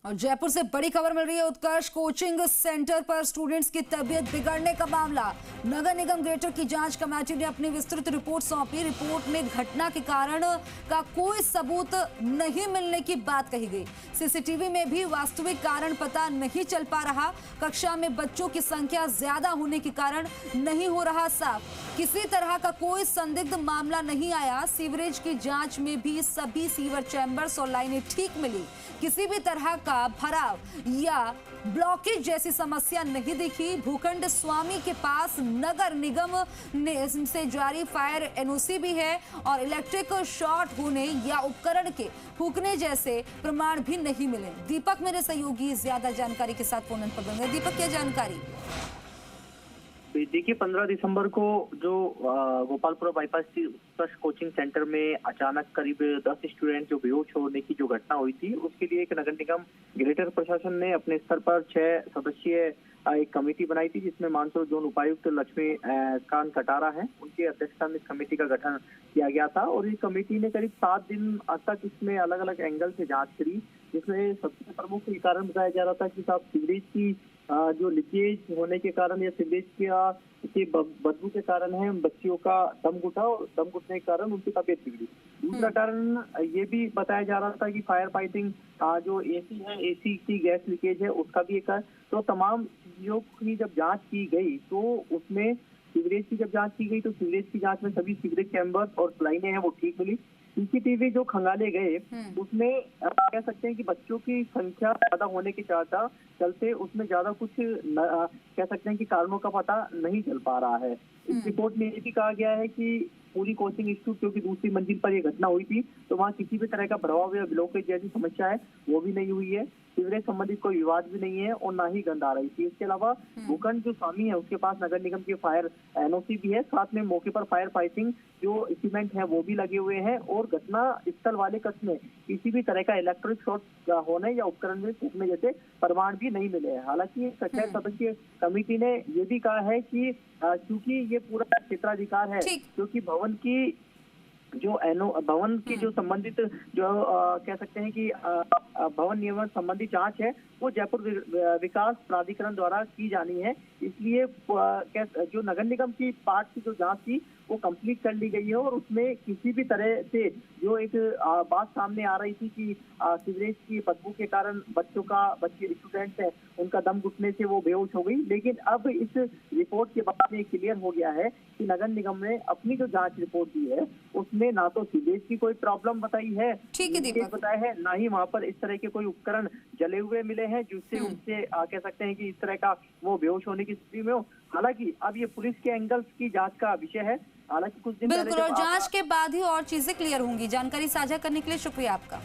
और जयपुर से बड़ी खबर मिल रही है। उत्कर्ष कोचिंग सेंटर पर स्टूडेंट्स की तबीयत बिगड़ने का मामला। नगर निगम ग्रेटर की जांच कमेटी ने अपनी विस्तृत रिपोर्ट सौंपी। रिपोर्ट में घटना के कारण का कोई सबूत नहीं मिलने की बात कही गई। सीसीटीवी में भी वास्तविक कारण पता नहीं चल पा रहा। कक्षा में बच्चों की संख्या ज्यादा होने के कारण नहीं हो रहा साफ। किसी तरह का कोई संदिग्ध मामला नहीं आया। सीवरेज की जांच में भी सभी सीवर चैम्बर्स और लाइनें ठीक मिली। किसी भी तरह का भराव या ब्लॉकेज जैसी समस्या नहीं दिखी। भूखंड स्वामी के पास नगर निगम से जारी फायर एनओसी भी है और इलेक्ट्रिक शॉर्ट होने या उपकरण के फूकने जैसे प्रमाण भी नहीं मिले। दीपक मेरे सहयोगी ज्यादा जानकारी के साथ फोन पर बन गए। दीपक, क्या जानकारी? देखिए, 15 दिसंबर को जो गोपालपुरा बाईपास उत्कर्ष कोचिंग सेंटर में अचानक करीब 10 स्टूडेंट जो बेहोश होने की जो घटना हुई थी, उसके लिए एक नगर निगम ग्रेटर प्रशासन ने अपने स्तर पर 6 सदस्यीय एक कमेटी बनाई थी, जिसमें मानसरोवर जोन उपायुक्त लक्ष्मीकांत कटारा है, उनकी अध्यक्षता में इस कमेटी का गठन किया गया था। और इस कमेटी ने करीब 7 दिन तक इसमें अलग अलग एंगल से जांच करी, जिसमें सबसे प्रमुख कारण बताया जा रहा था कि साहब सीवरेज की जो लीकेज होने के कारण या सीवरेज की बदबू के कारण है बच्चियों का दम घुटा और दम घुटने के कारण उनकी तबीयत बिगड़ी। दूसरा कारण ये भी बताया जा रहा था कि फायर फाइटिंग जो एसी है, एसी की गैस लीकेज है, उसका भी एक। तो तमाम चीजों की जब जांच की गई तो उसमें सीवरेज की जब जांच की गई तो सीवरेज की जांच में सभी सीवरेज चैम्बर और लाइनें हैं वो ठीक मिली। सीसीटीवी जो खंगाले गए उसमें कह सकते हैं कि बच्चों की संख्या ज्यादा होने के चलते उसमें ज्यादा कुछ कह सकते हैं कि कारणों का पता नहीं चल पा रहा है। इस रिपोर्ट में ये भी कहा गया है कि पूरी कोचिंग इंस्टीट्यूट की दूसरी मंजिल पर यह घटना हुई थी तो वहाँ किसी भी तरह का भराव या ब्लॉकेज जैसी समस्या है वो भी नहीं हुई है। सीवरेज संबंधित कोई विवाद भी नहीं है और ना ही गंध आ रही थी। इसके अलावा भूखंड जो स्वामी है उसके पास नगर निगम की फायर एनओसी भी है, साथ में मौके पर फायर फाइटिंग जो इक्विपमेंट है वो भी लगे हुए हैं और घटना स्थल वाले कक्ष में किसी भी तरह का इलेक्ट्रिक शॉर्ट होने या उपकरण में फूकने जैसे प्रमाण भी नहीं मिले हैं। हालांकि 6 सदस्यीय कमेटी ने ये भी कहा है कि चूंकि ये पूरा क्षेत्राधिकार है, क्योंकि भवन की जो संबंधित जो कह सकते हैं कि भवन नियमन संबंधी जांच है वो जयपुर विकास प्राधिकरण द्वारा की जानी है। इसलिए जो नगर निगम की पार्ट की जो जांच थी वो कंप्लीट कर ली गई है और उसमें किसी भी तरह से जो एक बात सामने आ रही थी कि सीवरेज की बदबू के कारण बच्चे स्टूडेंट्स हैं उनका दम घुटने से वो बेहोश हो गई। लेकिन अब इस रिपोर्ट के बाद में क्लियर हो गया है कि नगर निगम ने अपनी जो जांच रिपोर्ट दी है उसमें ना तो सीवरेज की कोई प्रॉब्लम बताई है, बताया है, ना ही वहाँ पर इस तरह के कोई उपकरण जले हुए मिले हैं जिससे उनसे कह सकते हैं कि इस तरह का वो बेहोश होने की स्थिति में हो। हालांकि अब ये पुलिस के एंगल्स की जांच का विषय है। हालांकि कुछ दिन बिल्कुल, और जांच के बाद ही और चीजें क्लियर होंगी। जानकारी साझा करने के लिए शुक्रिया आपका।